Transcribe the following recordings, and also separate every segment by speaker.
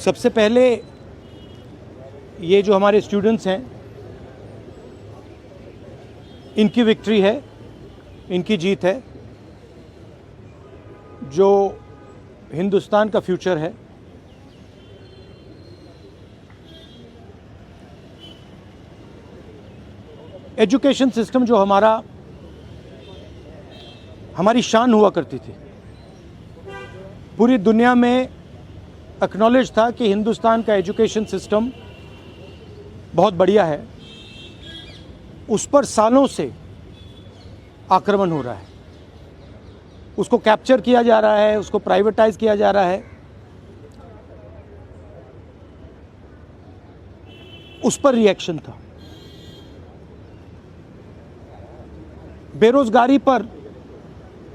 Speaker 1: सबसे पहले ये जो हमारे स्टूडेंट्स हैं, इनकी विक्ट्री है, इनकी जीत है, जो हिंदुस्तान का फ्यूचर है। एजुकेशन सिस्टम जो हमारी शान हुआ करती थी, पूरी दुनिया में एक्नॉलेज था कि हिंदुस्तान का एजुकेशन सिस्टम बहुत बढ़िया है, उस पर सालों से आक्रमण हो रहा है, उसको कैप्चर किया जा रहा है, उसको प्राइवेटाइज किया जा रहा है, उस पर रिएक्शन था। बेरोजगारी पर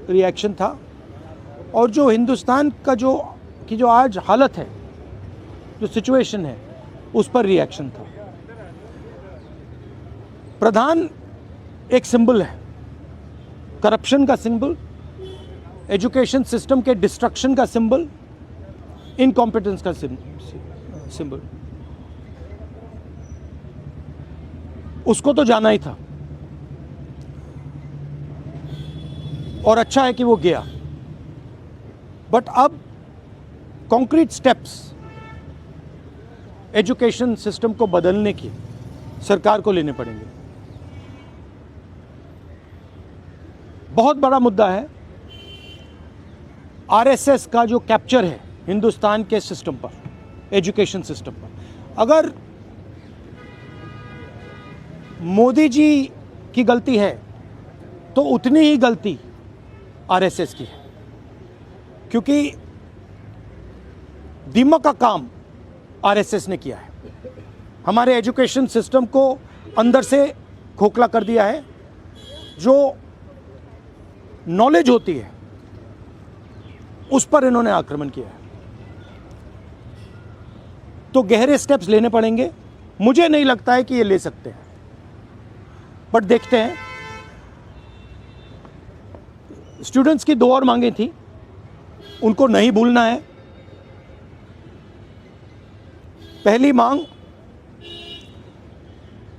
Speaker 1: रिएक्शन था, और जो हिंदुस्तान का जो आज हालत है, जो सिचुएशन है, उस पर रिएक्शन था। प्रधान एक सिंबल है, करप्शन का सिंबल, एजुकेशन सिस्टम के डिस्ट्रक्शन का सिंबल, इनकॉम्पिटेंस का सिंबल। उसको तो जाना ही था, और अच्छा है कि वो गया। बट अब कॉन्क्रीट स्टेप्स एजुकेशन सिस्टम को बदलने की सरकार को लेने पड़ेंगे। बहुत बड़ा मुद्दा है आरएसएस का जो कैप्चर है हिंदुस्तान के सिस्टम पर, एजुकेशन सिस्टम पर। अगर मोदी जी की गलती है तो उतनी ही गलती आरएसएस की है, क्योंकि दीमक का काम आरएसएस ने किया है। हमारे एजुकेशन सिस्टम को अंदर से खोखला कर दिया है। जो नॉलेज होती है उस पर इन्होंने आक्रमण किया है। तो गहरे स्टेप्स लेने पड़ेंगे। मुझे नहीं लगता है कि ये ले सकते हैं, बट देखते हैं। स्टूडेंट्स की दो और मांगें थी, उनको नहीं भूलना है। पहली मांग,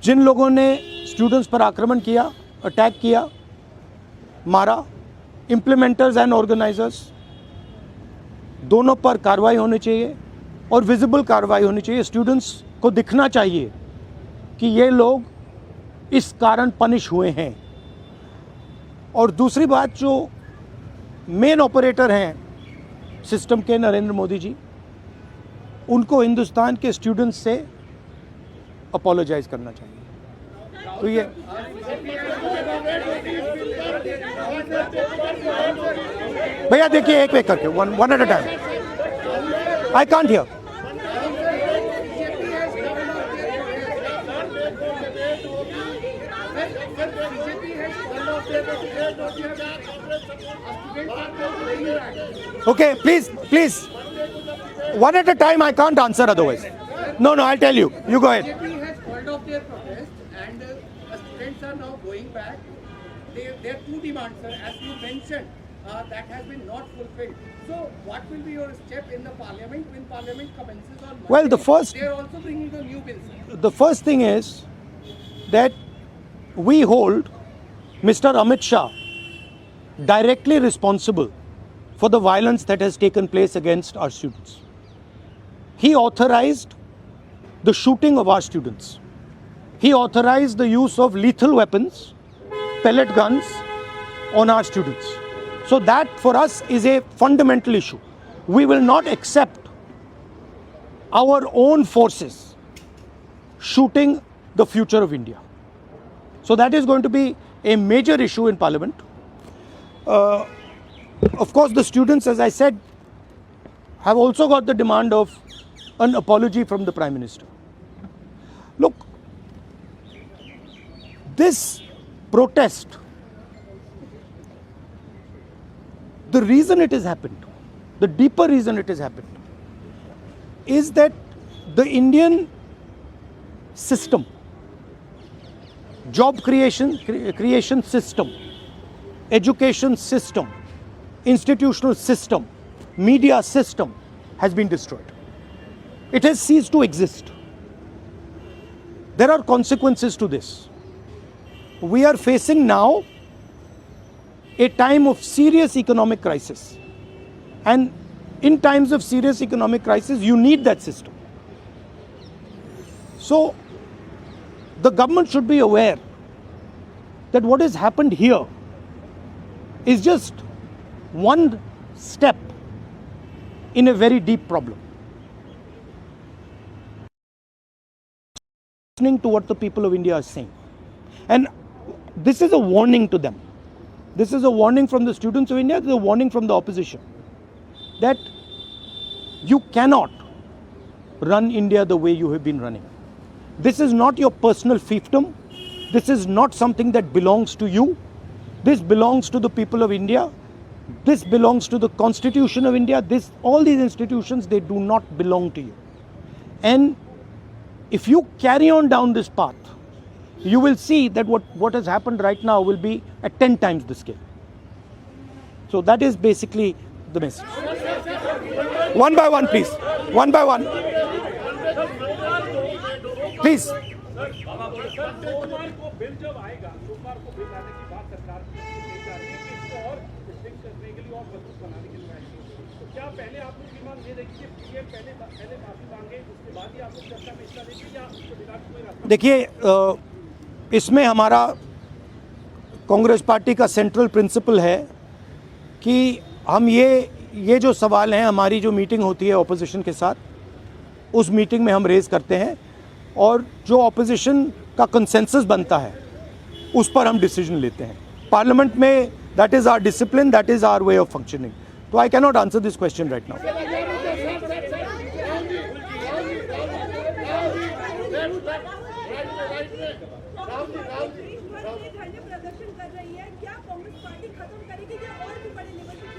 Speaker 1: जिन लोगों ने स्टूडेंट्स पर आक्रमण किया, अटैक किया, मारा, इम्प्लीमेंटर्स एंड ऑर्गेनाइजर्स, दोनों पर कार्रवाई होनी चाहिए, और विजिबल कार्रवाई होनी चाहिए। स्टूडेंट्स को दिखना चाहिए कि ये लोग इस कारण पनिश हुए हैं। और दूसरी बात, जो मेन ऑपरेटर हैं सिस्टम के, नरेंद्र मोदी जी, उनको हिंदुस्तान के स्टूडेंट्स से अपोलोजाइज करना चाहिए। तो ये भैया देखिए, एक एक करके, one at a time. I can't hear. Okay, please, one at a time. I can't answer otherwise. No, I'll tell you. You go ahead.
Speaker 2: BJP has called off their protest, and students are now going back. Their two demands, sir, as you mentioned, that has been not fulfilled. So, what will be your step in the parliament when parliament commences on Monday?
Speaker 1: Well,
Speaker 2: they are also bringing the new bills.
Speaker 1: The first thing is that we hold Mr. Amit Shah directly responsible for the violence that has taken place against our students. He authorized the shooting of our students. He authorized the use of lethal weapons, pellet guns, on our students. So that for us is a fundamental issue. We will not accept our own forces shooting the future of India. So that is going to be a major issue in Parliament. Of course, the students, as I said, have also got the demand of an apology from the Prime Minister. Look, this protest, the reason it has happened, the deeper reason it has happened, is that the Indian system, job creation system, education system, institutional system, media system has been destroyed. it has ceased to exist. There are consequences to this. We are facing now a time of serious economic crisis. And in times of serious economic crisis, you need that system. So, the government should be aware that what has happened here is just one step in a very deep problem. Listening to what the people of India are saying. And this is a warning to them. This is a warning from the students of India, this is a warning from the opposition. That you cannot run India the way you have been running. This is not your personal fiefdom. This is not something that belongs to you. This belongs to the people of India. This belongs to the Constitution of India. All these institutions, they do not belong to you. And if you carry on down this path, you will see that what has happened right now will be at 10 times the scale. So that is basically the message. One by one, please. One by one. Please. देखिए, इसमें हमारा Congress party का central principal है कि हम ये जो सवाल हैं, हमारी जो मीटिंग होती है ऑपोजिशन के साथ, उस मीटिंग में हम रेज़ करते हैं और जो ऑपोजिशन का कंसेंसस बनता है उस पर हम डिसीजन लेते हैं पार्लियामेंट में. That is our discipline, that is our way of functioning. तो I can not answer this question right now.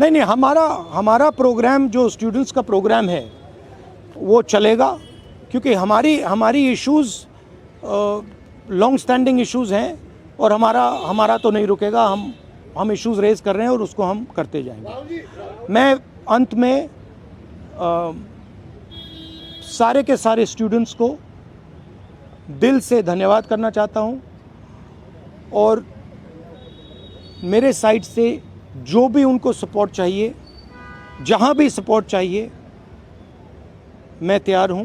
Speaker 1: नहीं, हमारा प्रोग्राम जो स्टूडेंट्स का प्रोग्राम है वो चलेगा, क्योंकि हमारी इश्यूज़ लॉन्ग स्टैंडिंग इश्यूज़ हैं और हमारा तो नहीं रुकेगा. हम इश्यूज़ रेज़ कर रहे हैं और उसको हम करते जाएंगे. मैं अंत में सारे के सारे स्टूडेंट्स को दिल से धन्यवाद करना चाहता हूं और मेरे साइड से जो भी उनको सपोर्ट चाहिए, जहां भी सपोर्ट चाहिए, मैं तैयार हूं.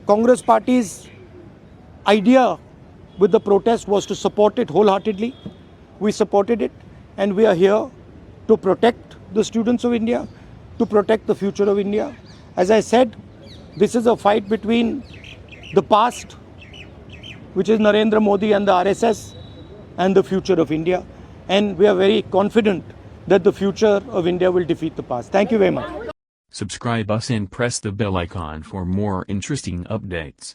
Speaker 1: Congress parties idea with the protest was to support it wholeheartedly. We supported it and we are here to protect the students of India, to protect the future of India. As I said, this is a fight between the past, which is Narendra Modi and the RSS, and the future of India. And we are very confident that the future of India will defeat the past. Thank you very much.
Speaker 3: Subscribe us and press the bell icon for more interesting updates.